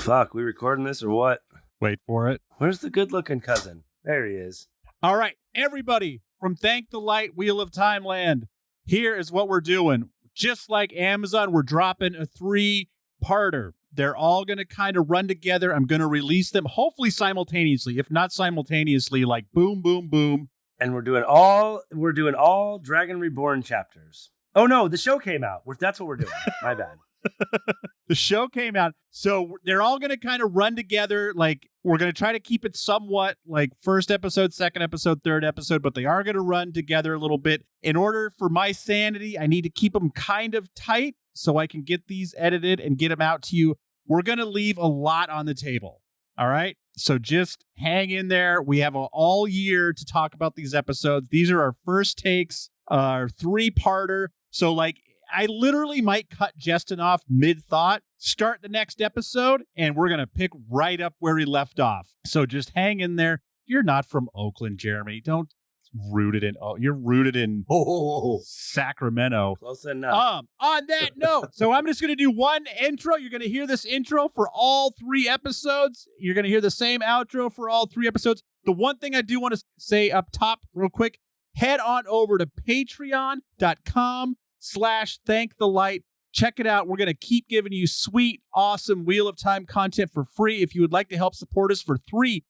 Fuck, we recording this or what? Wait for it. Where's the good-looking cousin? There he is. All right, everybody from Thank the Light, Wheel of Time Land. Here is what we're doing. Just like Amazon, we're dropping a 3-parter. They're all going to kind of run together. I'm going to release them hopefully simultaneously. If not simultaneously, like boom, boom, boom. And we're doing all Dragon Reborn chapters. Oh no, the show came out. That's what we're doing. My bad. The show came out. So they're all going to kind of run together. Like, we're going to try to keep it somewhat like first episode, second episode, third episode, but they are going to run together a little bit. In order for my sanity, I need to keep them kind of tight so I can get these edited and get them out to you. We're going to leave a lot on the table. All right. So just hang in there. We have all year to talk about these episodes. These are our first takes, our 3-parter. So like, I literally might cut Justin off mid-thought, start the next episode, and we're going to pick right up where he left off. So just hang in there. You're not from Oakland, Jeremy. Don't you're rooted in Sacramento. Close enough. On that note, so I'm just going to do one intro. You're going to hear this intro for all 3 episodes. You're going to hear the same outro for all 3 episodes. The one thing I do want to say up top real quick, head on over to patreon.com/thankthelight. Check it out. We're going to keep giving you sweet, awesome Wheel of Time content for free. If you would like to help support us for $3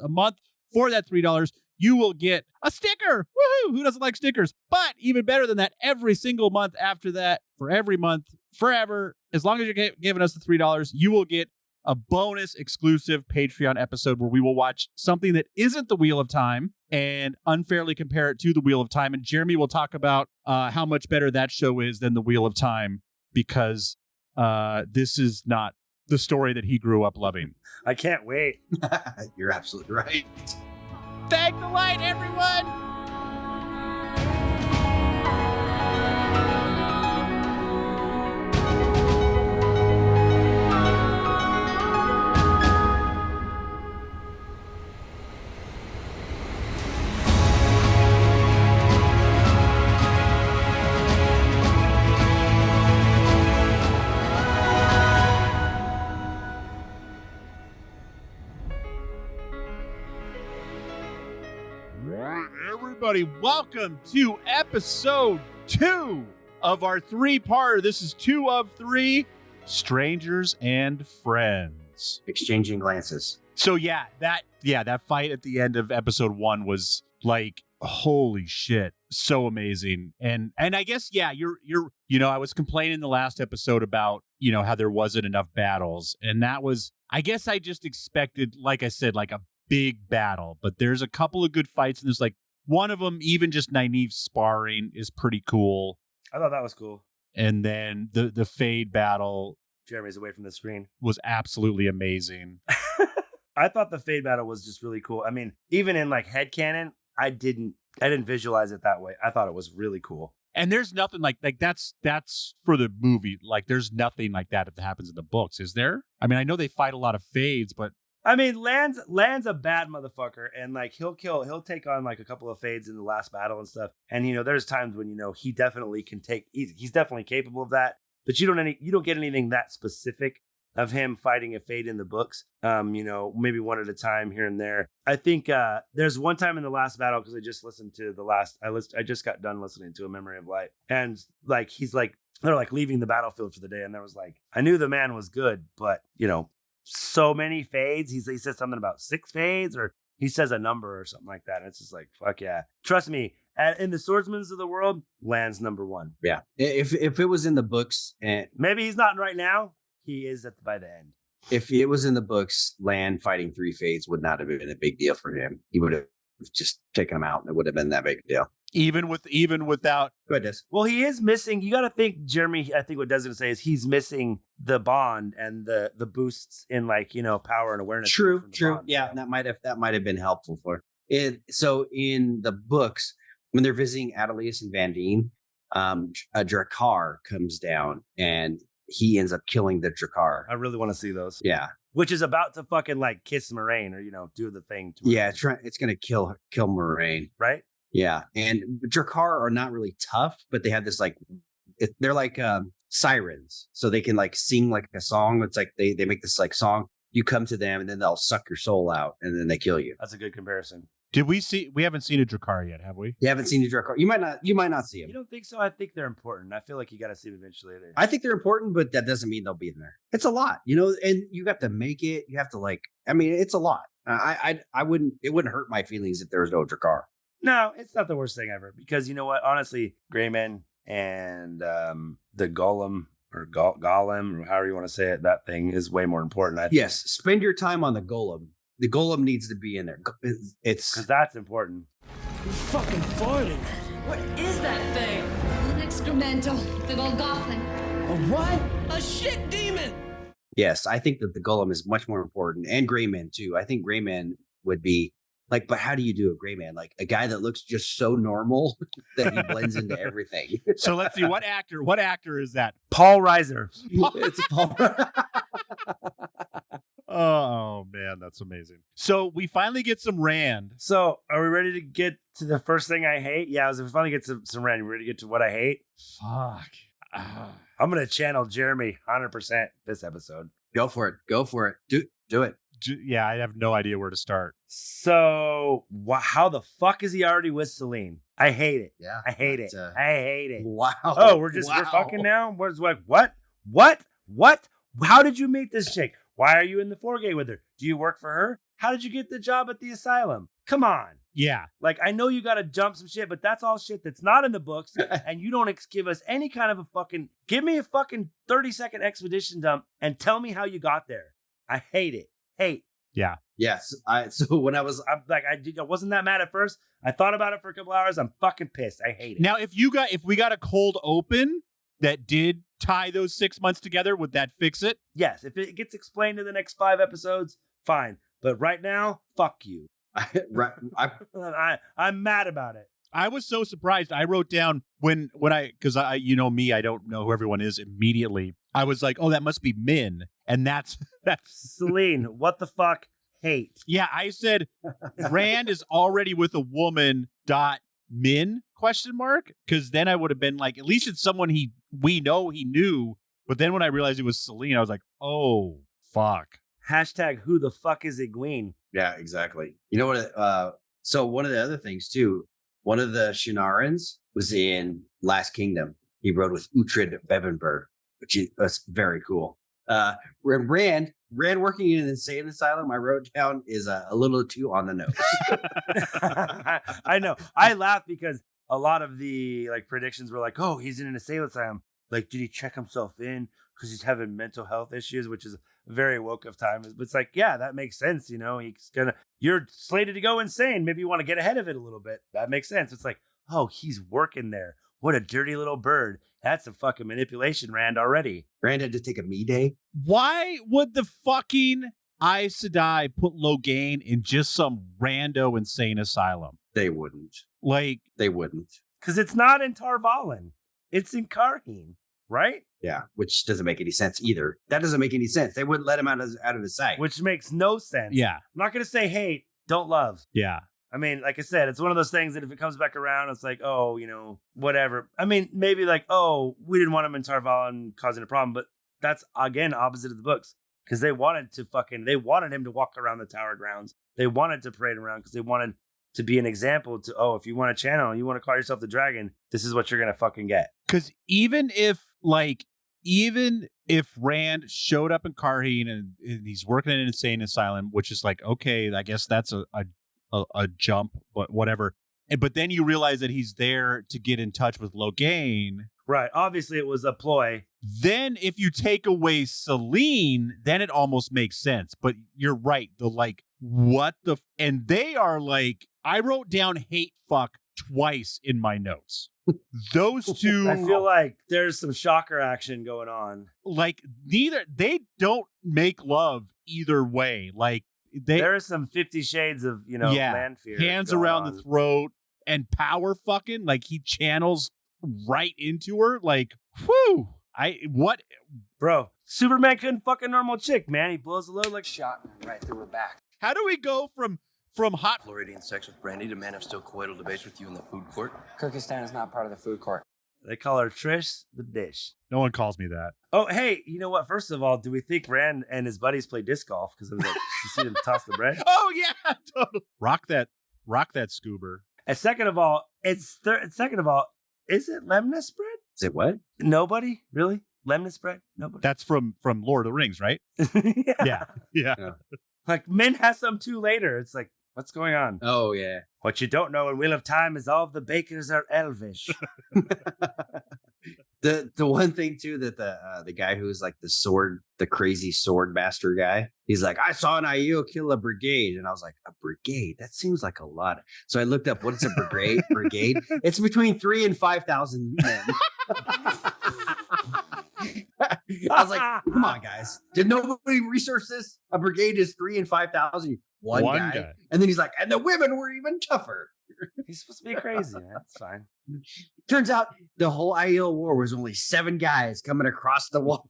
a month, for that $3, you will get a sticker. Woohoo! Who doesn't like stickers? But even better than that, every single month after that, for every month, forever, as long as you're giving us the $3, you will get a bonus exclusive Patreon episode where we will watch something that isn't the Wheel of Time and unfairly compare it to the Wheel of Time. And Jeremy will talk about how much better that show is than the Wheel of Time, because this is not the story that he grew up loving. I can't wait. You're absolutely right. Thank the light, everyone! Everybody, welcome to episode 2 of our 3-parter. This is 2 of 3, Strangers and Friends. Exchanging glances. So that fight at the end of episode 1 was like, holy shit, so amazing. And I guess, you're I was complaining the last episode about, how there wasn't enough battles. And that was, I guess I just expected, like I said, like a big battle, but there's a couple of good fights, and there's like one of them, even just Nynaeve sparring is pretty cool. I thought that was cool. And then the Fade battle, Jeremy's away from the screen, was absolutely amazing. I thought the Fade battle was just really cool. I mean, even in like headcanon, I didn't visualize it that way. I thought it was really cool. And there's nothing like that's for the movie. Like, there's nothing like that happens in the books, is there? I mean, I know they fight a lot of Fades, but I mean, Land's a bad motherfucker, and like he'll take on like a couple of Fades in the last battle and stuff. And there's times when he definitely can he's definitely capable of that. But you don't get anything that specific of him fighting a Fade in the books. Maybe one at a time here and there. I think there's one time in the last battle, because I just listened to I just got done listening to A Memory of Light, and like they're like leaving the battlefield for the day, and there was like, I knew the man was good, but so many Fades. He says something about 6 Fades, or he says a number or something like that. And it's just like, fuck yeah. Trust me, in the swordsmans of the world, Land's number 1. Yeah. If it was in the books, and maybe he's not right now, he is by the end. If it was in the books, Land fighting 3 Fades would not have been a big deal for him. He would have just taken them out, and it would have been that big a deal. Even without goodness. Well, he is missing. You got to think, Jeremy. I think what Desmond say is he's missing the bond and the boosts in like power and awareness. True. Bond, yeah, so. that might have been helpful for it. So in the books, when they're visiting Adelius and Vandine, a Drakkar comes down and he ends up killing the Drakkar. I really want to see those. Yeah. Which is about to fucking like kiss Moraine or do the thing to Moraine. Yeah, it's gonna kill Moraine. Right? Yeah. And Drakkar are not really tough, but they have this like they're like sirens, so they can like sing like a song. It's like they make this like song. You come to them, and then they'll suck your soul out, and then they kill you. That's a good comparison. We haven't seen a Drakkar yet, have we? You haven't seen the Drakkar. You might not see them. You don't think so? I think they're important. I feel like you got to see them eventually. I think they're important, but that doesn't mean they'll be in there. It's a lot, and you have to make it. You have to it's a lot. I wouldn't. It wouldn't hurt my feelings if there was no Drakkar. No, it's not the worst thing ever, because you know what? Honestly, Greyman and the Golem or Golem, or however you want to say it, that thing is way more important. I think. Yes, spend your time on the Golem. The Golem needs to be in there. It's because that's important. You fucking farted. What is that thing? An excremental, big old goblin. A what? A shit demon. Yes, I think that the Golem is much more important, and Greyman too. I think Greyman would be like, but how do you do a Greyman? Like a guy that looks just so normal that he blends into everything. So let's see, what actor is that? Paul Reiser. It's Paul. Oh man, that's amazing. So we finally get some Rand. So are we ready to get to the first thing I hate? Yeah, we finally get some Rand. We ready to get to what I hate? Fuck. I'm gonna channel Jeremy 100% this episode. Go for it. Do it. Yeah, I have no idea where to start. So how the fuck is he already with Celine? I hate it. Yeah, I hate it. I hate it. Wow. Oh, we're fucking now? Where's like what? How did you meet this chick? Why are you in the foregate with her? Do you work for her? How did you get the job at the asylum? Come on. Yeah. Like, I know you got to jump some shit, but that's all shit that's not in the books. And you don't give us any kind of give me a fucking 30-second expedition dump and tell me how you got there. I hate it. Hate. Yeah. Yes. So when I wasn't that mad at first. I thought about it for a couple hours. I'm fucking pissed. I hate it. Now, if we got a cold open that did tie those 6 months together, would that fix it? Yes. If it gets explained in the next 5 episodes, fine. But right now, fuck you. I'm mad about it. I was so surprised. I wrote down because I me, I don't know who everyone is immediately. I was like, oh, that must be Min. And that's Celine. What the fuck? Hate. Yeah, I said Rand is already with a woman. Min ? Because then I would have been like, at least it's someone we know he knew. But then when I realized it was Celine, I was like, oh fuck. Hashtag who the fuck is Egwene? Yeah, exactly. You know what? So one of the other things too, one of the Shinarans was in Last Kingdom. He rode with Uhtred Bevenberg, which was very cool. Rand working in an insane asylum, I wrote down, is a little too on the nose. I know. I laugh because a lot of the predictions were like, oh, he's in an insane asylum. Like, did he check himself in because he's having mental health issues, which is very woke of times. But it's like, yeah, that makes sense. You're slated to go insane. Maybe you want to get ahead of it a little bit. That makes sense. It's like, oh, he's working there. What a dirty little bird. That's some fucking manipulation, Rand, already. Rand had to take a me day. Why would the fucking Aes Sedai put Logain in just some rando insane asylum? They wouldn't. They wouldn't. Because it's not in Tarvalin. It's in Karheen, right? Yeah, which doesn't make any sense either. That doesn't make any sense. They wouldn't let him out of his sight. Which makes no sense. Yeah. I'm not going to say hate, don't love. Yeah. I mean, like I said, it's one of those things that if it comes back around, it's like, oh, whatever. I mean, maybe like, oh, we didn't want him in Tarvalin causing a problem, but that's, again, opposite of the books. Because they wanted him to walk around the Tower grounds. They wanted to parade around because they wanted to be an example to, oh, if you want to channel, you want to call yourself the dragon, this is what you're going to fucking get. Because even if Rand showed up in Karheen and he's working in an insane asylum, which is like, okay, I guess that's a jump, but whatever. But then you realize that he's there to get in touch with Logain. Right. Obviously, it was a ploy. Then if you take away Celine, then it almost makes sense. But you're right. And they are like, I wrote down hate fuck twice in my notes. Those two. I feel like there's some shocker action going on. Like they don't make love either way. Like there is some 50 shades of, land fear. Hands around the throat and power fucking. Like he channels right into her. Like, whew. Bro, Superman couldn't fuck a normal chick, man. He blows the load like shot right through her back. How do we go from hot Floridian sex with Brandy to man of still coital debates with you in the food court? Kyrgyzstan is not part of the food court. They call her Trish the Dish. No one calls me that. Oh, hey, you know what? First of all, do we think Rand and his buddies play disc golf? Because it was like, you see them toss the bread. Oh yeah, totally. Rock that Scoober. And second of all, is it Lemnis bread? Is it what? Nobody? Really? Lemnis bread? Nobody. That's from Lord of the Rings, right? Yeah. Yeah. Like, Min has some too later. It's like, what's going on? Oh yeah. What you don't know in Wheel of Time is all of the bakers are elvish. The one thing too that the guy who's like the crazy sword master guy, he's like, I saw an Aiel kill a brigade, and I was like, a brigade? That seems like a lot. So I looked up what's a brigade. It's between 3,000 and 5,000 men. I was like, come on, guys. Did nobody research this? A brigade is 3,000 and 5,000. One guy. And then he's like, and the women were even tougher. He's supposed to be crazy, man. That's fine. Turns out the whole Aiel war was only 7 guys coming across the wall.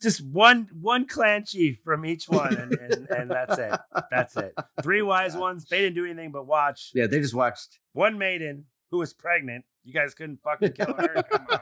Just one clan chief from each one, and that's it. That's it. 3 wise ones. They didn't do anything but watch. Yeah, they just watched. 1 maiden who was pregnant. You guys couldn't fucking kill her. Come on.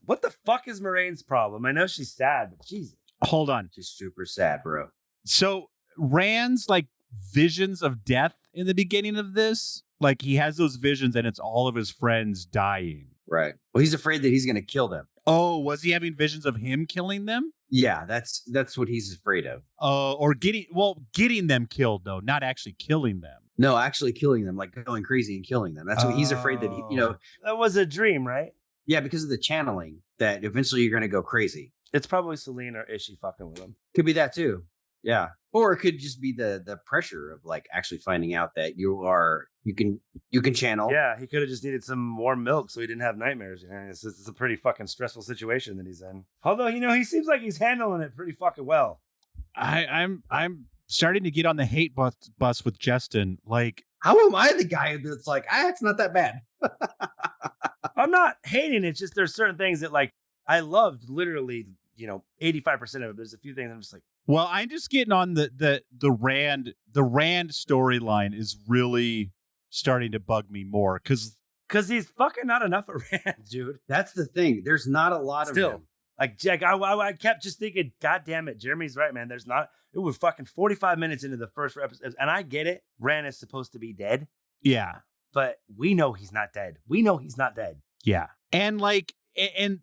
What the fuck is Moraine's problem? I know she's sad, but Jesus. Hold on. She's super sad, bro. So Rand's like visions of death in the beginning of this, like he has those visions and it's all of his friends dying. Right. Well, he's afraid that he's going to kill them. Oh, was he having visions of him killing them? Yeah, that's what he's afraid of. Or getting them killed though, not actually killing them. No, actually killing them, like going crazy and killing them. That's what he's afraid that that was a dream, right? Yeah, because of the channeling that eventually you're going to go crazy. It's probably Selene, or is she fucking with him? Could be that too. Yeah. Or it could just be the pressure of like actually finding out that you can channel. Yeah, he could have just needed some warm milk so he didn't have nightmares. You know, it's a pretty fucking stressful situation that he's in. Although, he seems like he's handling it pretty fucking well. I'm starting to get on the hate bus with Justin. Like, how am I the guy that's like, it's not that bad? I'm not hating it. It's just there's certain things that like I loved literally, 85% of it. There's a few things I'm just like, well, I'm just getting on the Rand storyline is really starting to bug me more because he's fucking not enough of Rand, dude. That's the thing. There's not a lot of him. Like, Jack, I kept just thinking, God damn it, Jeremy's right, man. It was fucking 45 minutes into the first episode, and I get it. Rand is supposed to be dead. Yeah. But we know he's not dead. Yeah. And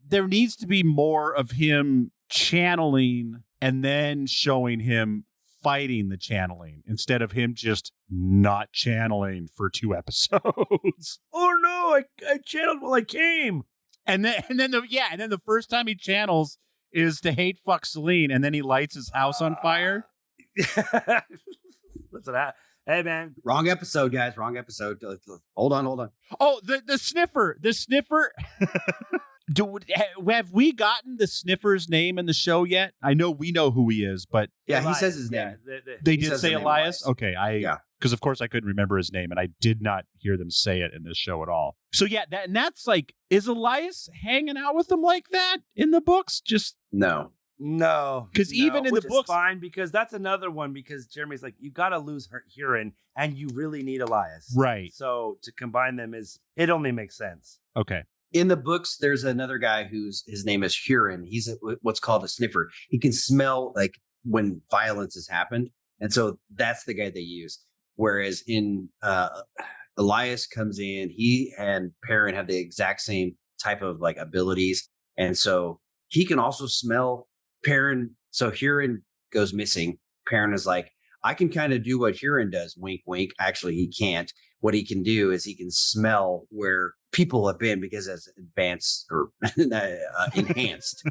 there needs to be more of him channeling and then showing him fighting the channeling instead of him just not channeling for 2 episodes. Oh no, I channeled while I came. And then the first time he channels is to hate fuck Selene, and then he lights his house on fire. That's what happened. Hey man, wrong episode, guys. Wrong episode. Hold on. Oh, the sniffer. Have we gotten the sniffer's name in the show yet? I know we know who he is, but yeah, he says his name. They did say Elias. Okay, yeah, because of course I couldn't remember his name, and I did not hear them say it in this show at all. So yeah, that's like, is Elias hanging out with them like that in the books? Just no, because even in the books, fine. Because that's another one. Because Jeremy's like, you got to lose Huron, and you really need Elias, right? So to combine them it only makes sense. Okay. In the books, there's another guy his name is Huron. He's what's called a sniffer. He can smell like when violence has happened. And so that's the guy they use. Whereas in Elias comes in, he and Perrin have the exact same type of like abilities. And so he can also smell Perrin. So Huron goes missing. Perrin is like, I can kind of do what Huron does. Wink, wink. Actually, he can't. What he can do is he can smell where people have been because it's advanced or enhanced.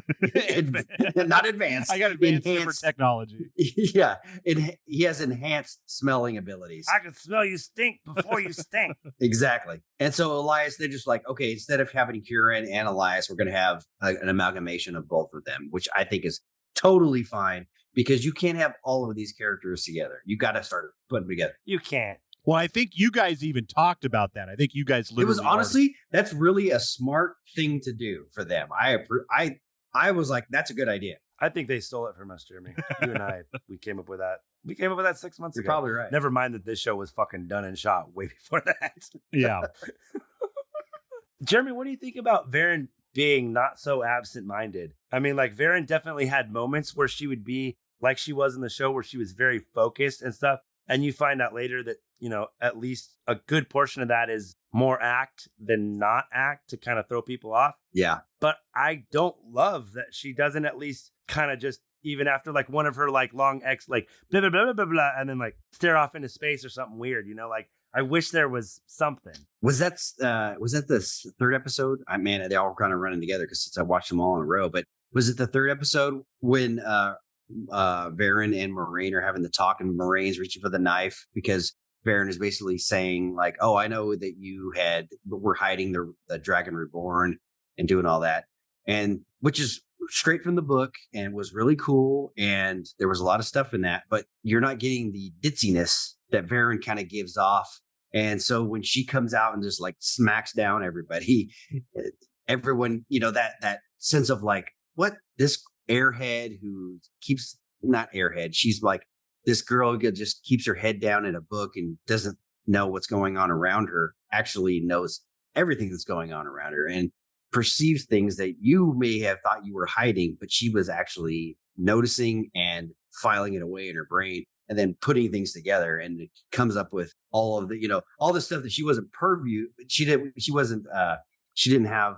Not advanced. I got advanced technology. Yeah. He has enhanced smelling abilities. I can smell you stink before you stink. Exactly. And so Elias, they're just like, okay, instead of having Huron and Elias, we're going to have an amalgamation of both of them, which I think is totally fine because you can't have all of these characters together. You got to start putting them together. You can't. Well, I think you guys even talked about that. I think you guys literally. It was honestly, that's really a smart thing to do for them. I was like, that's a good idea. I think they stole it from us, Jeremy. You and I, we came up with that. We came up with that 6 months ago. You're probably right. Never mind that this show was fucking done and shot way before that. Yeah. Jeremy, what do you think about Varen being not so absent-minded? I mean, like Varen definitely had moments where she would be like she was in the show, where she was very focused and stuff. And you find out later that, at least a good portion of that is more act than not act to kind of throw people off. Yeah. But I don't love that she doesn't at least kind of just, even after like one of her like long like blah, blah, blah, blah, blah, blah, and then like stare off into space or something weird, like I wish there was something. Was that the third episode? Man, they all kind of running together because since I watched them all in a row. But was it the third episode when Varen and Moraine are having the talk, and Moraine's reaching for the knife because Varen is basically saying like, "Oh, I know that you were hiding the Dragon Reborn and doing all that," and which is straight from the book and was really cool. And there was a lot of stuff in that, but you're not getting the ditziness that Varen kind of gives off. And so when she comes out and just like smacks down everybody, everyone, that sense of like, what, this airhead who keeps, not airhead, she's like this girl who just keeps her head down in a book and doesn't know what's going on around her, actually knows everything that's going on around her and perceives things that you may have thought you were hiding, but she was actually noticing and filing it away in her brain and then putting things together, and it comes up with all of the, all the stuff that she wasn't she didn't have,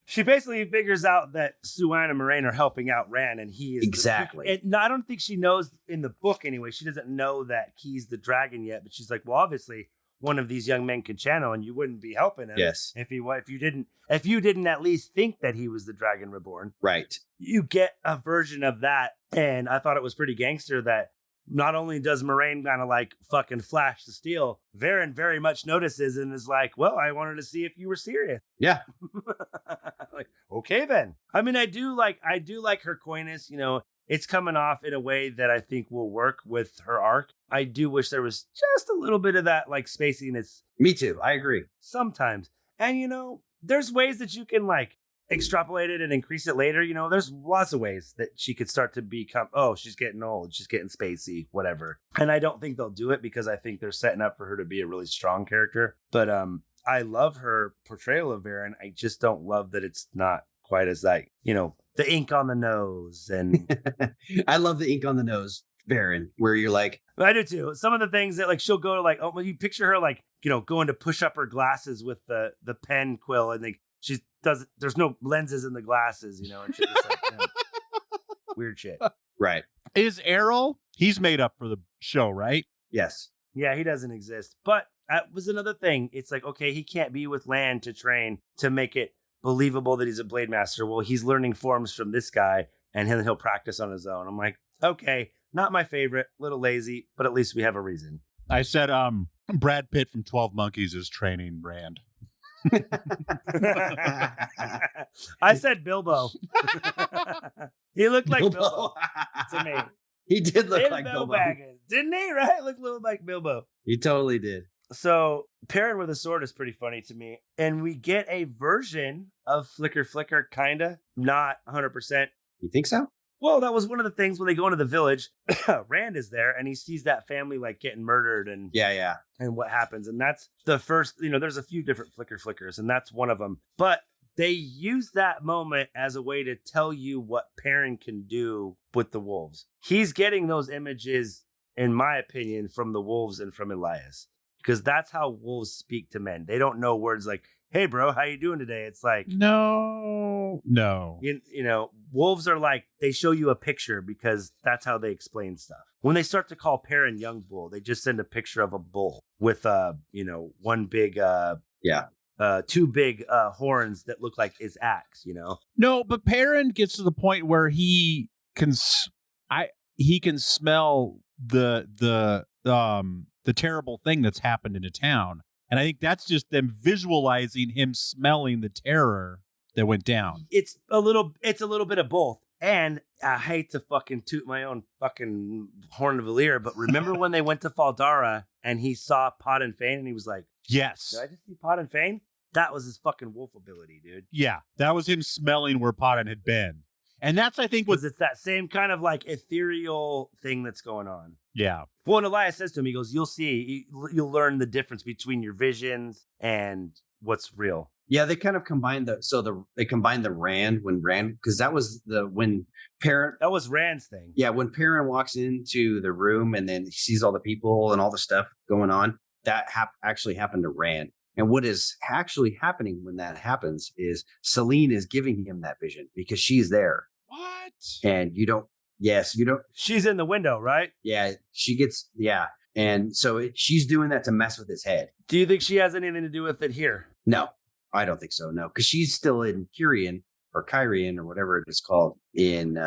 She basically figures out that Suan and Moraine are helping out Rand, and he is exactly. I don't think she knows in the book anyway. She doesn't know that he's the dragon yet, but she's like, well, obviously one of these young men can channel, and you wouldn't be helping him. Yes. If you didn't at least think that he was the Dragon Reborn. Right. You get a version of that, and I thought it was pretty gangster that not only does Moraine kind of like fucking flash the steel, Varen very much notices and is like, well, I wanted to see if you were serious. Yeah. Like, okay then. I mean, I do like her coyness, it's coming off in a way that I think will work with her arc. I do wish there was just a little bit of that like spaciness. Me too. I agree. Sometimes. And there's ways that you can like extrapolate it and increase it later. There's lots of ways that she could start to become, oh, she's getting old, she's getting spacey, whatever. And I don't think they'll do it because I think they're setting up for her to be a really strong character. But I love her portrayal of Varen. I just don't love that it's not quite as like, the ink on the nose. And I love the ink on the nose, Varen, where you're like, I do too. Some of the things that like she'll go to like, oh, you picture her like, going to push up her glasses with the pen quill, and like there's no lenses in the glasses, and shit just like, weird shit. Right. Is Errol? He's made up for the show, right? Yes. Yeah, he doesn't exist. But that was another thing. It's like, okay, he can't be with Lan to train to make it believable that he's a blade master. Well, he's learning forms from this guy, and then he'll practice on his own. I'm like, okay, not my favorite, little lazy, but at least we have a reason. I said, Brad Pitt from 12 Monkeys is training Rand. I said Bilbo. He looked like Bilbo to me. He did look like Bilbo Bilbo. Baggins, didn't he? Right? Looked a little like Bilbo. He totally did. So Perrin with a sword is pretty funny to me. And we get a version of Flicker Flicker, kinda. Not 100%. You think so? Well, that was one of the things when they go into the village. Rand is there and he sees that family like getting murdered and Yeah. and what happens. And that's the first, there's a few different Flicker Flickers, and that's one of them. But they use that moment as a way to tell you what Perrin can do with the wolves. He's getting those images, in my opinion, from the wolves and from Elias. Because that's how wolves speak to men. They don't know words like, hey, bro, how you doing today? It's like, no. Wolves are like, they show you a picture because that's how they explain stuff. When they start to call Perrin young bull, they just send a picture of a bull with, one big, two big horns that look like his axe, No, but Perrin gets to the point where he can smell the terrible thing that's happened in a town. And I think that's just them visualizing him smelling the terror that went down. It's a little bit of both. And I hate to fucking toot my own fucking horn of a leer, but remember when they went to Faldara and he saw Pod and Fane and he was like, yes. Did I just see Pod and Fane? That was his fucking wolf ability, dude. Yeah, that was him smelling where Podden had been. And that's, I think, it's that same kind of like ethereal thing that's going on. Yeah. Well, and Elias says to him, he goes, you'll see, you'll learn the difference between your visions and what's real. Yeah, they kind of combined they combined the Rand because that was when Perrin. That was Rand's thing. Yeah, when Perrin walks into the room and then he sees all the people and all the stuff going on, that actually happened to Rand. And what is actually happening when that happens is Celine is giving him that vision because she's there. What? And you don't. Yes, you don't. She's in the window, right? Yeah, she gets. Yeah, and so she's doing that to mess with his head. Do you think she has anything to do with it here? No, I don't think so. No, because she's still in Kyrian or Kyrian or whatever it is called in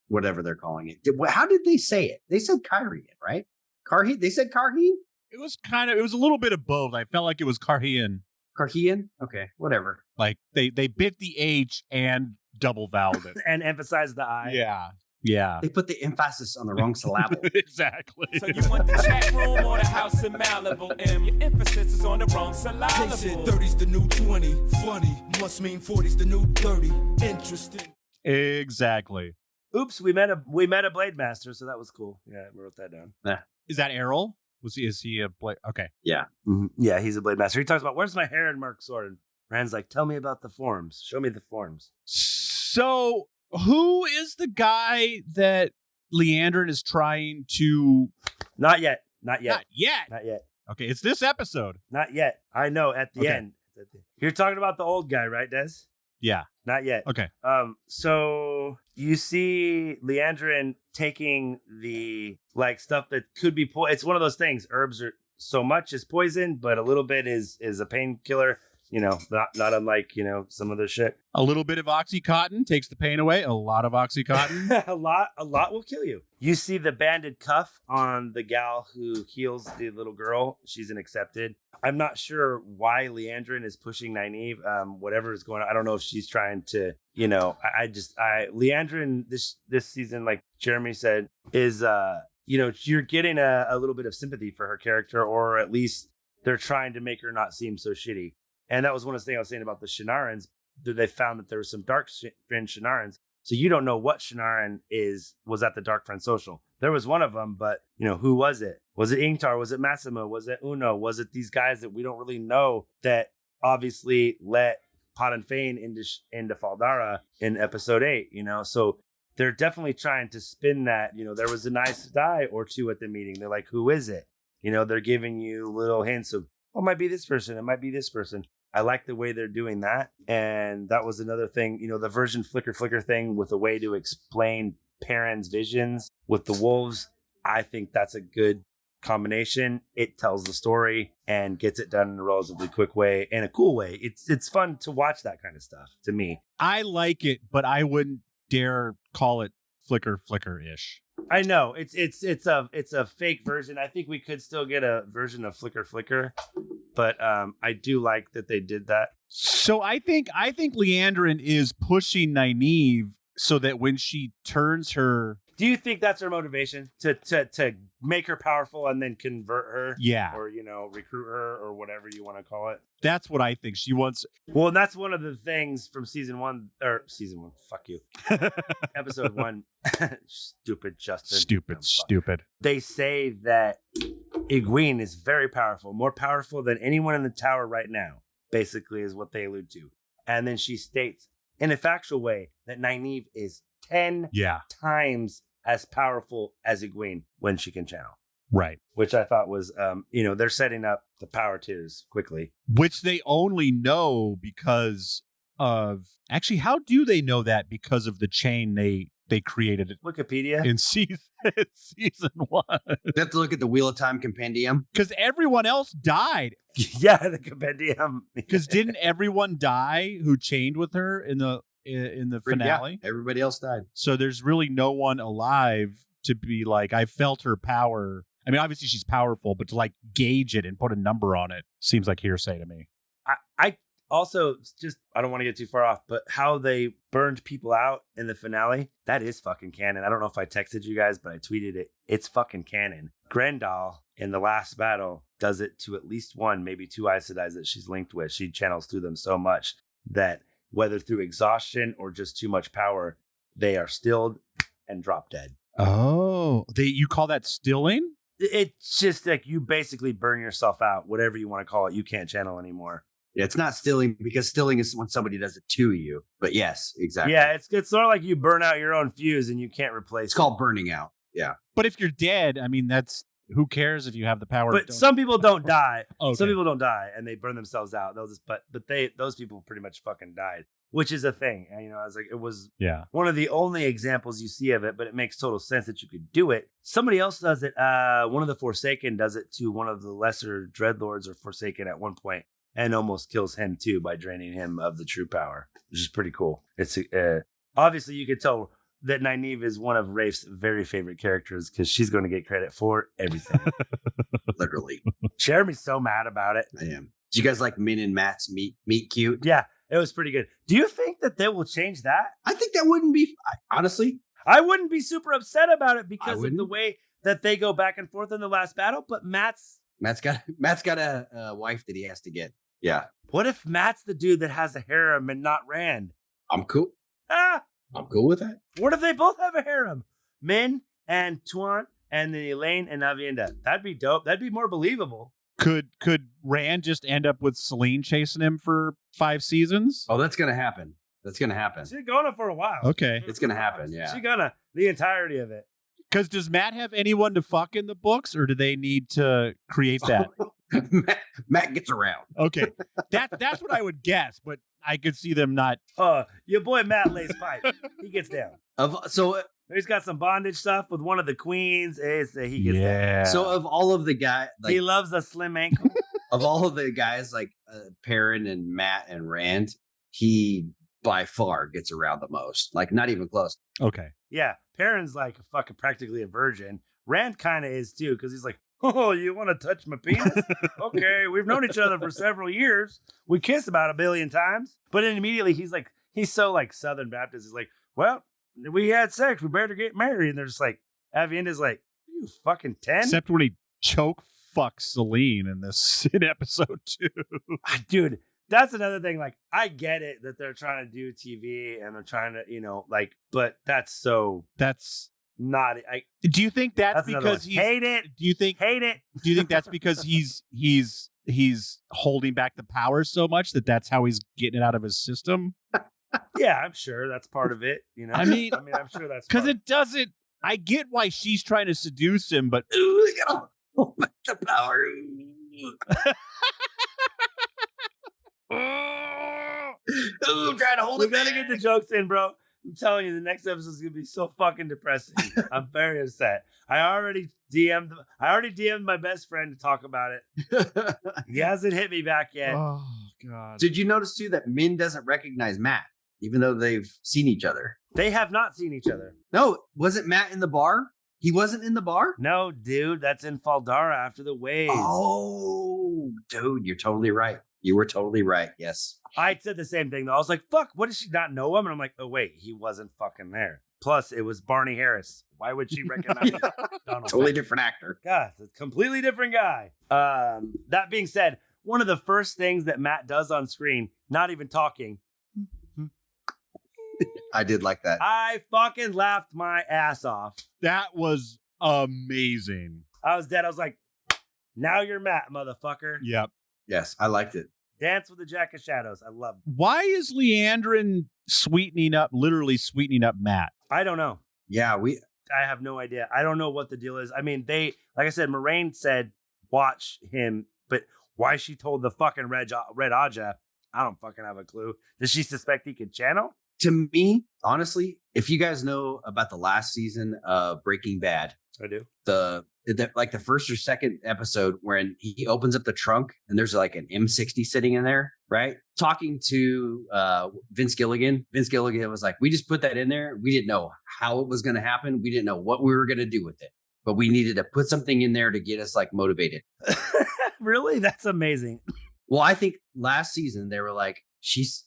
whatever they're calling it. How did they say it? They said Kyrian, right? Karhi. They said Karhi. It was a little bit of both. I felt like it was Karhian. Karhian. Okay, whatever. Like they bit the H and double voweled it. And emphasize the I. Yeah. They put the emphasis on the wrong syllable. Exactly. So you want the chat room or the house in Malibu? Your emphasis is on the wrong syllable. They said 30's the new 20. Funny. Must mean 40's the new 30. Interesting. Exactly. Oops, we met a Blade Master, so that was cool. Yeah, I wrote that down. Is that Errol? Is he a Blade? Okay. Yeah. Mm-hmm. Yeah, he's a Blade Master. He talks about, where's my hair and Mark sword? And Rand's like, tell me about the forms. Show me the forms. So who is the guy that Leandrin is trying to... Not yet. Not yet. Okay, it's this episode. Not yet. I know, at the end. You're talking about the old guy, right, Des? Yeah. Not yet. Okay. So you see Leandrin taking the stuff that could be it's one of those things. Herbs are so much is poison, but a little bit is a painkiller. Not unlike, some other shit. A little bit of Oxycontin takes the pain away. A lot of Oxycontin. a lot will kill you. You see the banded cuff on the gal who heals the little girl. She's an accepted. I'm not sure why Leandrin is pushing Nynaeve. Whatever is going on. I don't know if she's trying to, Leandrin this season, like Jeremy said, is, you're getting a little bit of sympathy for her character, or at least they're trying to make her not seem so shitty. And that was one of the things I was saying about the Shinarans. They found that there were some dark friend Shinarans. So you don't know what Shinaran was at the Dark Friend Social. There was one of them, but who was it? Was it Ingtar? Was it Massimo? Was it Uno? Was it these guys that we don't really know that obviously let Pot and Fane into Faldara in episode 8? So they're definitely trying to spin that. There was a nice guy or two at the meeting. They're like, who is it? They're giving you little hints of, oh, it might be this person. It might be this person. I like the way they're doing that. And that was another thing, the version flicker thing with a way to explain Perrin's visions with the wolves. I think that's a good combination. It tells the story and gets it done in a relatively quick way and a cool way. It's fun to watch that kind of stuff, to me. I like it, but I wouldn't dare call it flicker-ish. I know it's a fake version. I think we could still get a version of flicker, but I do like that they did that. So I think Leandrin is pushing Nynaeve so that when she turns her... Do you think that's her motivation to make her powerful and then convert her? Yeah. Or, recruit her or whatever you want to call it. That's what I think. She wants... Well, and that's one of the things from season one, fuck you. Episode 1. Stupid Justin. Stupid. They say that Egwene is very powerful, more powerful than anyone in the tower right now, basically is what they allude to. And then she states in a factual way that Nynaeve is 10 times as powerful as Egwene when she can channel. Right. Which I thought was, they're setting up the power tiers quickly. Which they only know because of... Actually, how do they know that? Because of the chain they created Wikipedia in season 1. You have to look at the Wheel of Time compendium. Because everyone else died. Yeah, the compendium. Because didn't everyone die who chained with her in the finale? Yeah, everybody else died. So there's really no one alive to be like, I felt her power. I mean, obviously she's powerful, but to gauge it and put a number on it seems like hearsay to me. I also I don't want to get too far off, but how they burned people out in the finale, that is fucking canon. I don't know if I texted you guys, but I tweeted it. It's fucking canon. Grendel in the last battle does it to at least one, maybe two Aes Sedais that she's linked with. She channels through them so much that whether through exhaustion or just too much power, they are stilled and drop dead. Oh, you call that stilling? It's just like you basically burn yourself out, whatever you want to call it. You can't channel anymore. It's not stealing, because stealing is when somebody does it to you. But yes, exactly. Yeah, it's sort of like you burn out your own fuse and you can't replace It's it. called burning out. Yeah. But if you're dead, I mean, who cares if you have the power? But some people don't die. Okay. Some people don't die and they burn themselves out. Those people pretty much fucking died, which is a thing. And I was like, it was one of the only examples you see of it, but it makes total sense that you could do it. Somebody else does it. One of the Forsaken does it to one of the lesser Dreadlords or Forsaken at one point, and almost kills him too by draining him of the true power, which is pretty cool. It's obviously you could tell that Nynaeve is one of Rafe's very favorite characters because she's going to get credit for everything. Literally. Jeremy's so mad about it. I am. Do you guys like Min and Matt's meet cute? Yeah, it was pretty good. Do you think that they will change that? I think that wouldn't be, honestly. I wouldn't be super upset about it because of the way that they go back and forth in the last battle, but Matt's got a wife that he has to get. Yeah. What if Matt's the dude that has a harem and not Rand? I'm cool. I'm cool with that. What if they both have a harem? Min and Tuan and then Elaine and Avienda. That'd be dope. That'd be more believable. Could Rand just end up with Selene chasing him for 5 seasons? Oh, that's gonna happen. That's gonna happen. She's gonna for a while. Okay. It's gonna happen, yeah. She's gonna the entirety of it. Because does Matt have anyone to fuck in the books, or do they need to create that? Matt gets around. Okay. That's what I would guess, but I could see them not. Your boy Matt lays pipe. He gets down. He's got some bondage stuff with one of the queens. He gets down. So of all of the guys, he loves a slim ankle. Of all of the guys, like Perrin and Matt and Rand, he by far gets around the most. Like not even close. Okay. Yeah, Perrin's like fucking practically a virgin. Rand kind of is too, because he's like, oh, you want to touch my penis? Okay, we've known each other for several years. We kissed about 1 billion times. But then immediately he's so like Southern Baptist. He's like, well, we had sex. We better get married. And they're just like, Avienda's like, you fucking 10? Except when he choke fucks Selene in episode 2. Dude, that's another thing. Like, I get it that they're trying to do TV and they're trying to, but that's not. Do you think that's because he's hate it? Do you think that's because he's holding back the power so much that's how he's getting it out of his system? Yeah, I'm sure that's part of it. I mean, I'm sure that's because it doesn't. I get why she's trying to seduce him, but ooh, they gotta hold back the power. Ooh, I'm trying to hold it. We gotta get the jokes in, bro. I'm telling you, the next episode is gonna be so fucking depressing. I'm very upset. I already DM'd my best friend to talk about it. He hasn't hit me back yet. Oh god! Did you notice too that Min doesn't recognize Matt, even though they've seen each other? They have not seen each other. No, wasn't Matt in the bar? He wasn't in the bar? No, dude, that's in Faldara after the waves. Oh, dude, you're totally right. You were totally right. Yes. I said the same thing though. I was like, fuck, what does she not know him? And I'm like, oh wait, he wasn't fucking there. Plus, it was Barney Harris. Why would she recognize Donald? Totally different actor. God, it's a completely different guy. That being said, one of the first things that Matt does on screen, not even talking. I did like that. I fucking laughed my ass off. That was amazing. I was dead. I was like, now you're Matt, motherfucker. Yep. Yes, I liked it. Dance with the Jack of Shadows. I love it. Why is Leandrin literally sweetening up Matt? I don't know. Yeah, I have no idea. I don't know what the deal is. I mean, like I said, Moraine said, watch him, but why she told the fucking Red Aja, I don't fucking have a clue. Does she suspect he could channel? To me, honestly, if you guys know about the last season of Breaking Bad, I do. Like the first or second episode when he opens up the trunk and there's like an M60 sitting in there, right? Talking to Vince Gilligan. Vince Gilligan was like, we just put that in there. We didn't know how it was going to happen. We didn't know what we were going to do with it, but we needed to put something in there to get us like motivated. Really? That's amazing. Well, I think last season they were like, just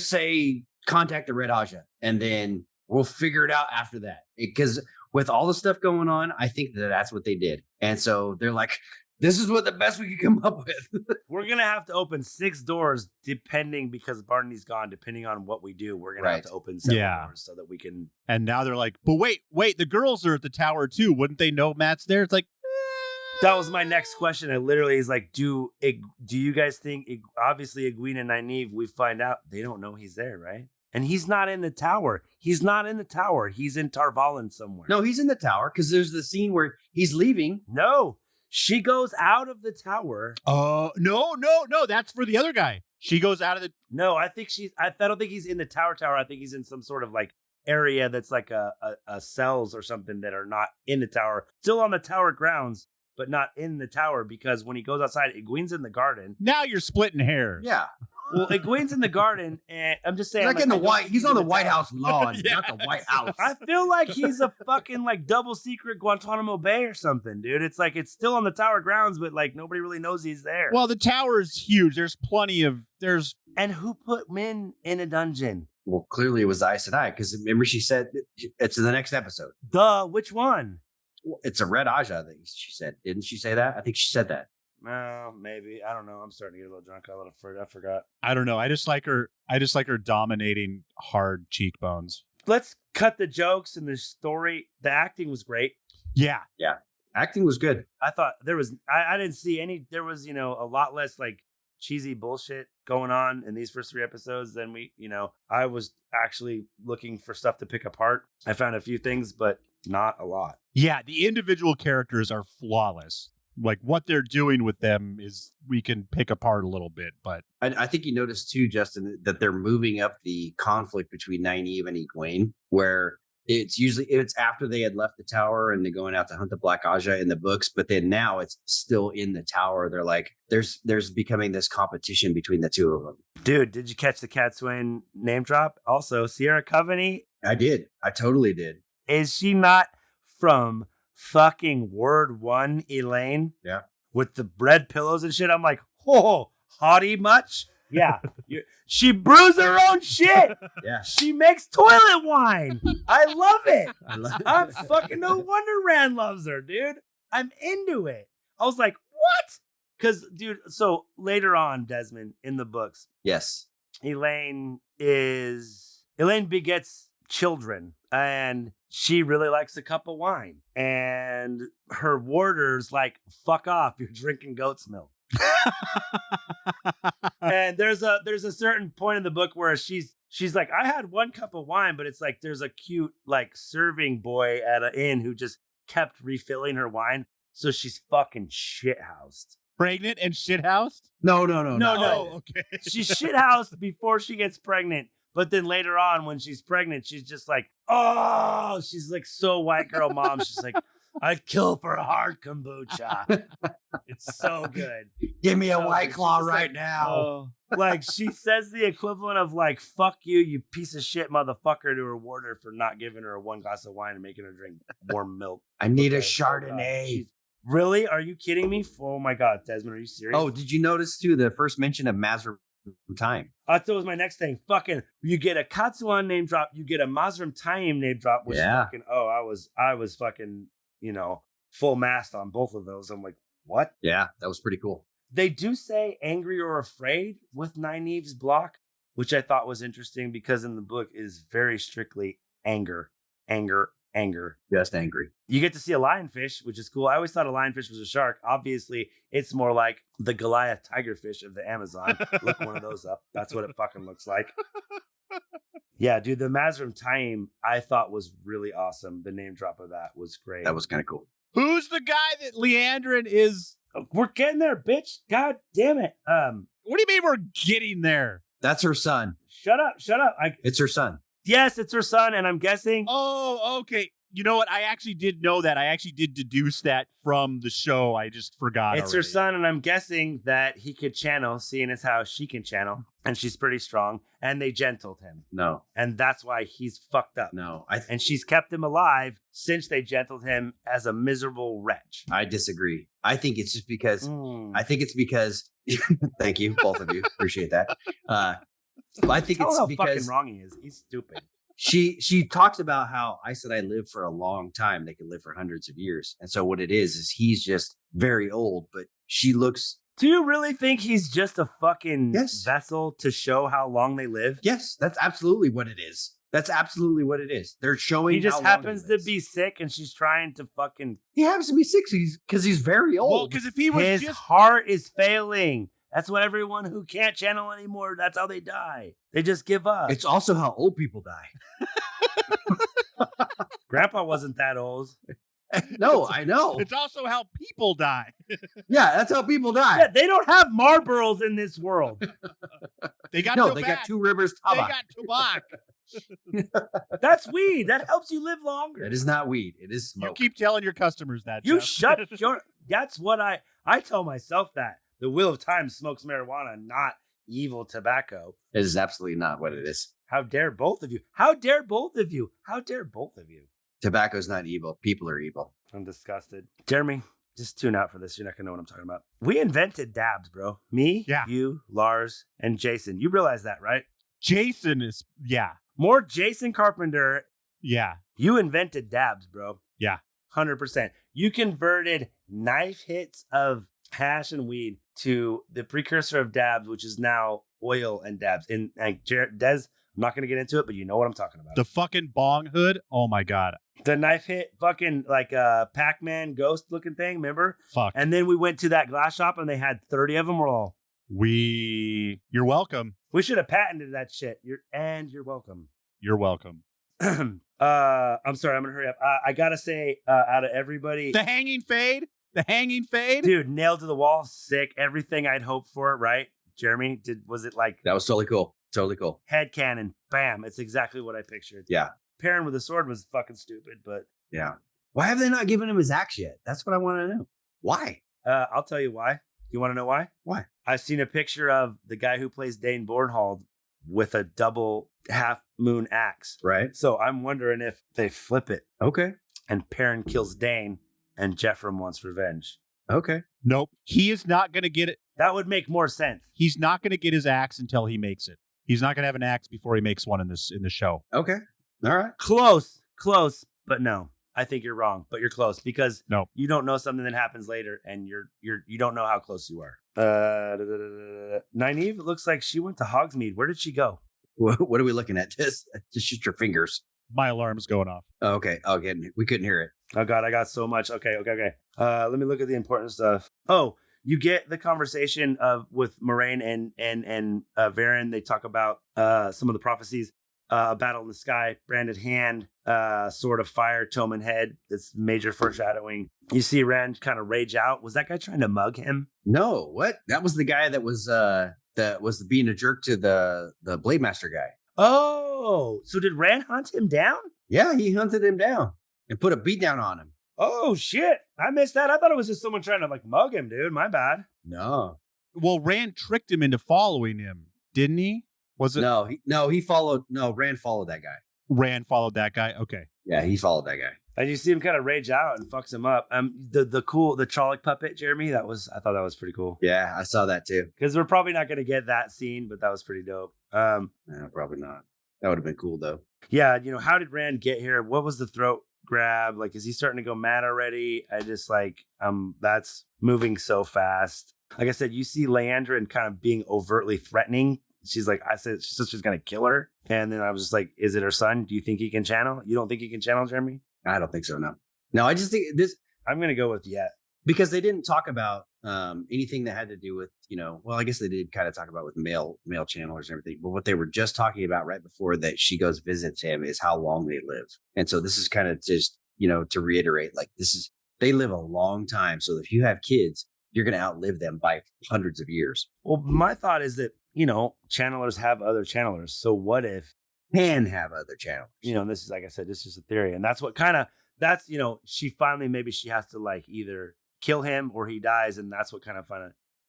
say contact the Red Aja and then we'll figure it out after that. Because with all the stuff going on, I think that's what they did. And so they're like, this is what the best we could come up with. We're going to have to open 6 doors because Barney's gone, depending on what we do. We're going to have to open 7 doors so that we can. And now they're like, but wait, the girls are at the tower too. Wouldn't they know Matt's there? It's like, That was my next question. I literally is like, do you guys think, obviously Egwene and Nynaeve, we find out they don't know he's there, right? And he's not in the tower. He's not in the tower. He's in Tarvalin somewhere. No, he's in the tower because there's the scene where he's leaving. No, she goes out of the tower. No. That's for the other guy. She goes out of the. No, I don't think he's in the tower. I think he's in some sort of like area that's like a cells or something that are not in the tower. Still on the tower grounds, but not in the tower, because when he goes outside, Egwene's in the garden. Now you're splitting hairs. Yeah. Well, Egwene's in the garden, and I'm just saying. He's like in the White. He's on the White House lawn, not the White House. I feel like he's a fucking like double secret Guantanamo Bay or something, dude. It's like it's still on the tower grounds, but like nobody really knows he's there. Well, the tower is huge. There's plenty of And who put Min in a dungeon? Well, clearly it was Aes Sedai, because remember she said it's in the next episode. Duh, which one? Well, it's a Red Aja thing. She said, didn't she say that? I think she said that. Well, maybe. I don't know. I'm starting to get a little drunk. I forgot. I don't know. I just like her dominating hard cheekbones. Let's cut the jokes and the story. The acting was great. Yeah. Acting was good. I thought there was. I didn't see any. There was a lot less like cheesy bullshit going on in these first 3 episodes than I was actually looking for stuff to pick apart. I found a few things, but not a lot. Yeah, the individual characters are flawless. Like what they're doing with them is we can pick apart a little bit, but I think you noticed too, Justin, that they're moving up the conflict between Nynaeve and Egwene, where it's after they had left the tower and they're going out to hunt the Black Aja in the books, but then now it's still in the tower. They're like, there's becoming this competition between the two of them. Dude, did you catch the Cat Swain name drop? Also, Sierra Coveney. I did. I totally did. Is she not from fucking Word 1 Elaine? Yeah. With the bread pillows and shit. I'm like, oh, hottie much? Yeah. She brews her own shit. Yeah. She makes toilet wine. I love it. I'm fucking no wonder Rand loves her, dude. I'm into it. I was like, what? Because, dude, so later on, Desmond, in the books, Yes. Elaine begets children, and she really likes a cup of wine. And her warder's like, fuck off, you're drinking goat's milk. And there's a certain point in the book where she's like, I had 1 cup of wine, but it's like there's a cute like serving boy at an inn who just kept refilling her wine, so she's fucking shithoused. pregnant and shithoused? No. Oh, okay. She's shithoused before she gets pregnant, but then later on when she's pregnant, she's just like, oh, she's like so white girl mom. She's like, I'd kill for a hard kombucha. It's so good. Give me a So White good. Claw She's just right like, now. Like she says the equivalent of like, fuck you, you piece of shit motherfucker, to her warder for not giving her 1 glass of wine and making her drink warm milk. I need a Okay, oh God. Chardonnay. Really? Are you kidding me? Oh my God, Desmond, are you serious? Oh, did you notice too the first mention of Mazrim time? That was my next thing. Fucking, you get a Katsuan name drop, you get a Mazrim Taim name drop, which Yeah. fucking, I was fucking, full mast on both of those. I'm like, what? Yeah, that was pretty cool. They do say angry or afraid with Nynaeve's block, which I thought was interesting because in the book it is very strictly anger. Just angry. You get to see a lionfish, which is cool. I always thought a lionfish was a shark. Obviously, it's more like the Goliath tigerfish of the Amazon. Look one of those up. That's what it fucking looks like. Yeah, dude, the Mazrim Taim I thought was really awesome. The name drop of that was great. That was kind of cool. Who's the guy that Leandrin is? We're getting there, bitch. God damn it. What do you mean we're getting there? That's her son. Shut up. It's her son. Yes, it's her son, and I'm guessing. Oh, okay. You know what? I actually did know that. I actually did deduce that from the show. I just forgot. It's her son, and I'm guessing that he could channel, seeing as how she can channel, and she's pretty strong, and they gentled him. No. And that's why he's fucked up. No. And she's kept him alive since they gentled him as a miserable wretch. I disagree. I think it's just because thank you, both of you. Appreciate that. I think Tell it's how because fucking wrong he is. He's stupid. she talks about how I said I lived for a long time. They could live for hundreds of years. And so what it is he's just very old, but she looks. Do you really think he's just a fucking Yes. vessel to show how long they live? Yes, that's absolutely what it is. That's absolutely what it is. They're showing. He just how long happens he to lives. be sick, and she's trying to fucking. He happens to be 60 because he's very Well, old. because if he was His just heart is failing. That's what everyone who can't channel anymore. That's how they die. They just give up. It's also how old people die. Grandpa wasn't that old. No, I know. it's also how people die. Yeah, that's how people die. Yeah, they don't have Marlboros in this world. They got No, they got tobacco. Two Rivers They Tobacco. got tobacco. That's weed. That helps you live longer. That is not weed. It is You smoke. keep telling your customers that. You Jeff. shut your. That's what I tell myself that the Wheel of Time smokes marijuana, not evil tobacco. It is absolutely not what it is. How dare both of you? How dare both of you? How dare both of you? Tobacco is not evil. People are evil. I'm disgusted. Jeremy, just tune out for this. You're not gonna know what I'm talking about. We invented dabs, bro. Me, Yeah. you, Lars, and Jason. You realize that, right? Jason is, yeah. More Jason Carpenter. Yeah. You invented dabs, bro. Yeah. 100%. You converted knife hits of hash and weed to the precursor of dabs, which is now oil and dabs. And like Des, I'm not going to get into it, but you know what I'm talking about. The fucking bong hood. Oh my God. The knife hit fucking like a Pac-Man ghost looking thing, remember? Fuck. And then we went to that glass shop and they had 30 of them. We're all, You're welcome. we should have patented that shit. You're welcome. You're welcome. I'm sorry, I'm gonna hurry up. I gotta say, out of everybody, The hanging fade. The hanging fade. dude, nailed to the wall, sick. Everything I'd hoped for, right? Jeremy, was it like That was totally cool. Totally cool. head cannon? Bam! It's exactly what I pictured. Yeah. Pairing with a sword was fucking stupid, but Yeah. Why have they not given him his axe yet? That's what I want to know. Why? I'll tell you why. You want to know why? Why? I've seen a picture of the guy who plays Dane Bornhold with a double half moon axe. Right. So I'm wondering if they flip it Okay. and Perrin kills Dane and Jeffrem wants revenge. Okay. Nope. He is not going to get it. That would make more sense. He's not going to get his axe until he makes it. He's not going to have an axe before he makes one in the show. Okay. All right. Close, but no. I think you're wrong, but you're close because No. you don't know something that happens later, and you don't know how close you are. Nynaeve, it looks like she went to Hogsmeade. Where did she go? What are we looking at? Just shoot your fingers. My alarm's going off. Oh, okay. Okay. We couldn't hear it. Oh God, I got so much. Okay. Let me look at the important stuff. Oh, you get the conversation with Moraine and Varen. They talk about some of the prophecies. A battle in the sky, branded hand, sword of fire, Toman head. That's major foreshadowing. You see Rand kind of rage out. Was that guy trying to mug him? No. What? That was the guy that was being a jerk to the Blade Master guy. Oh, so did Rand hunt him down? Yeah, he hunted him down and put a beat down on him. Oh shit, I missed that. I thought it was just someone trying to like mug him, dude. My bad. No. Well, Rand tricked him into following him, didn't he? Was it? He followed. No, Rand followed that guy. Rand followed that guy. Okay. Yeah, he followed that guy. And you see him kind of rage out and fucks him up. The Trolloc puppet, Jeremy. I thought that was pretty cool. Yeah, I saw that too. Because we're probably not going to get that scene, but that was pretty dope. No, probably not. That would have been cool though. Yeah, how did Rand get here? What was the throat grab? Like, is he starting to go mad already? I just that's moving so fast. Like I said, you see Leandrin kind of being overtly threatening. She's like, she said she's going to kill her. And then I was just like, is it her son? Do you think he can channel? You don't think he can channel, Jeremy? I don't think so. No, I just think this. I'm going to go with yet. Because they didn't talk about anything that had to do with, well, I guess they did kind of talk about with male channelers and everything. But what they were just talking about right before that she goes visits him is how long they live. And so this is kind of just, to reiterate, like they live a long time. So if you have kids, you're going to outlive them by hundreds of years. Well, my thought is that, channelers have other channelers. So what if can have other channelers? This is, like I said, this is just a theory. And that's what she finally, maybe she has to like either kill him or he dies. And that's what kind of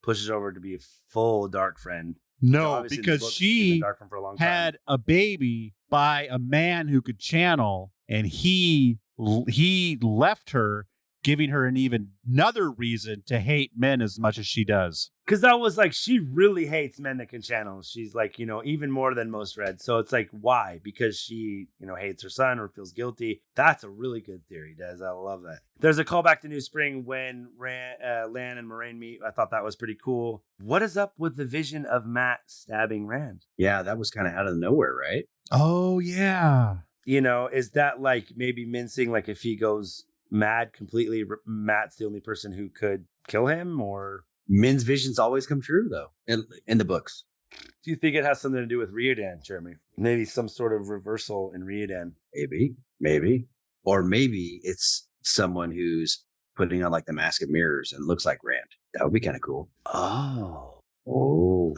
pushes over to be a full dark friend. No, Obviously in the because books, she's she been dark friend for a long time. had a baby by a man who could channel, and he left her, giving her another reason to hate men as much as she does. Because that was like, she really hates men that can channel. She's like, you know, even more than most Reds. So it's like, why? Because she, you know, hates her son or feels guilty. That's a really good theory, Des. I love that. There's a callback to New Spring when Lan and Moraine meet. I thought that was pretty cool. What is up with the vision of Matt stabbing Rand? Yeah, that was kind of out of nowhere, right? Oh, yeah. You know, is that like maybe mincing, like if he goes mad completely, Matt's the only person who could kill him? Or Men's visions always come true, though, in the books. do you think it has something to do with Riordan, Jeremy? Maybe some sort of reversal in Riordan. Maybe. Or maybe it's someone who's putting on like the Mask of Mirrors and looks like Rand. That would be kind of cool. Oh,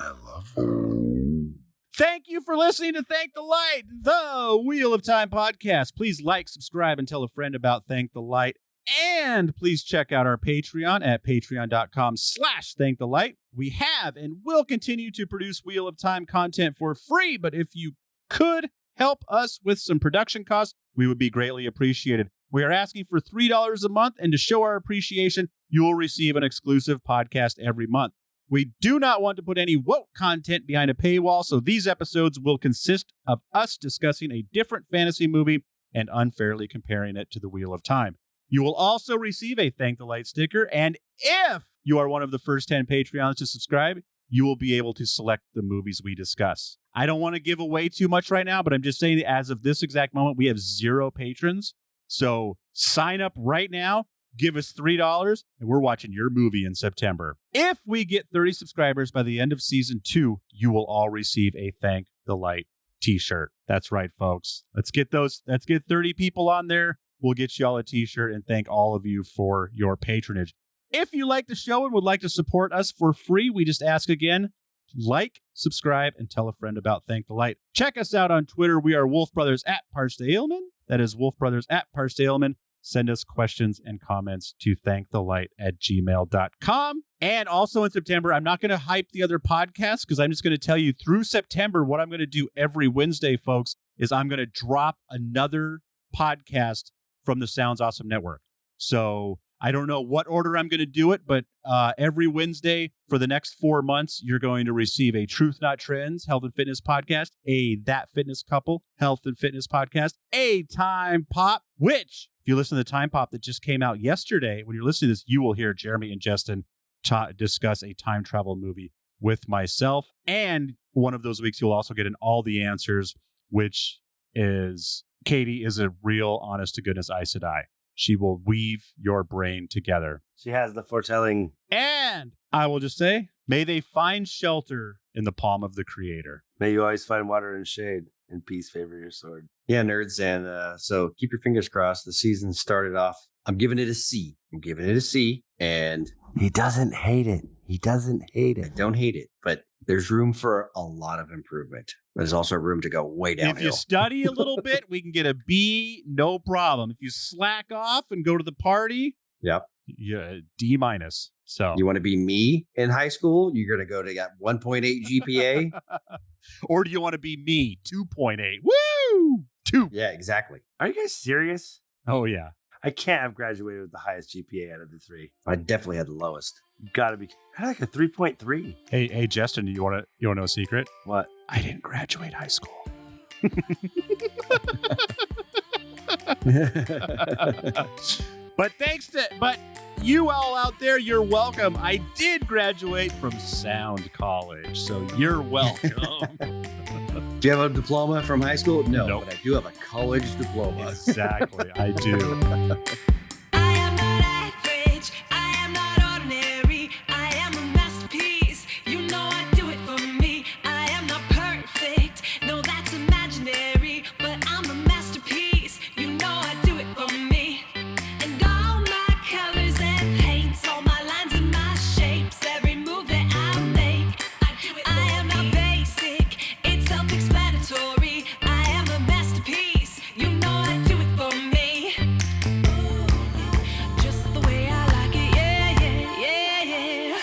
I love that. Thank you for listening to Thank the Light, the Wheel of Time podcast. Please like, subscribe, and tell a friend about Thank the Light. And please check out our Patreon at patreon.com/thankthelight. We have and will continue to produce Wheel of Time content for free, but if you could help us with some production costs, we would be greatly appreciated. We are asking for $3 a month, and to show our appreciation, you will receive an exclusive podcast every month. We do not want to put any woke content behind a paywall, so these episodes will consist of us discussing a different fantasy movie and unfairly comparing it to the Wheel of Time. You will also receive a Thank the Light sticker, and if you are one of the first 10 Patreons to subscribe, you will be able to select the movies we discuss. I don't want to give away too much right now, but I'm just saying that as of this exact moment, we have 0 patrons. So sign up right now, give us $3, and we're watching your movie in September. If we get 30 subscribers by the end of season 2, you will all receive a Thank the Light t-shirt. That's right, folks. Let's get 30 people on there. We'll get you all a t-shirt, and thank all of you for your patronage. If you like the show and would like to support us for free, we just ask again, like, subscribe, and tell a friend about Thank the Light. Check us out on Twitter. We are Wolf Brothers at @ParsDaleman. That is Wolf Brothers at @ParsDaleman. Send us questions and comments to thankthelight@gmail.com. And also in September, I'm not going to hype the other podcasts because I'm just going to tell you through September, what I'm going to do every Wednesday, folks, is I'm going to drop another podcast from the Sounds Awesome Network. So I don't know what order I'm going to do it, but every Wednesday for the next 4 months, you're going to receive a Truth Not Trends Health and Fitness podcast, a That Fitness Couple Health and Fitness podcast, a Time Pop, which if you listen to the Time Pop that just came out yesterday, when you're listening to this, you will hear Jeremy and Justin discuss a time travel movie with myself. And one of those weeks, you'll also get an All the Answers, which is Katie is a real honest to goodness Aes Sedai. She will weave your brain together. She has the foretelling. And I will just say, may they find shelter in the palm of the Creator. May you always find water and shade, and peace favor your sword. Yeah, nerds. And so keep your fingers crossed. The season started off. I'm giving it a C. And he doesn't hate it. I don't hate it, but there's room for a lot of improvement. There's also room to go way downhill. If you study a little bit, we can get a B, no problem. If you slack off and go to the party, Yep. Yeah, D-. So You want to be me in high school? You're going to go to that 1.8 GPA. Or do you want to be me? 2.8. Woo! 2. Yeah, exactly. Are you guys serious? Oh, yeah. I can't have graduated with the highest GPA out of the 3. I definitely had the lowest. Gotta be. I had like a 3.3. Hey, Justin, you want to know a secret? What? I didn't graduate high school. But you all out there, you're welcome. I did graduate from Sound College, so you're welcome. Do you have a diploma from high school? No, Nope. but I do have a college diploma. Exactly, I do. I am not average. I am not ordinary. I am a masterpiece. You know I do it for me. I am not perfect. No, that's imaginary. But I'm a masterpiece. You know I do it for me. And all my colors and paints, all my lines and my shapes, every move that I make, I am not basic. It's self-explanatory. I am a masterpiece. You know I do it for me. Just the way I like it. Yeah, yeah, yeah, yeah.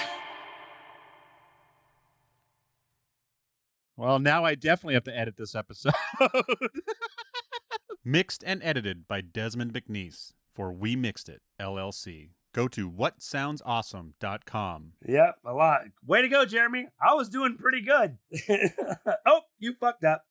Well, now I definitely have to edit this episode. Mixed and edited by Desmond McNeese for We Mixed It, LLC. go to whatsoundsawesome.com. Yep, a lot. Way to go, Jeremy. I was doing pretty good. Oh, you fucked up.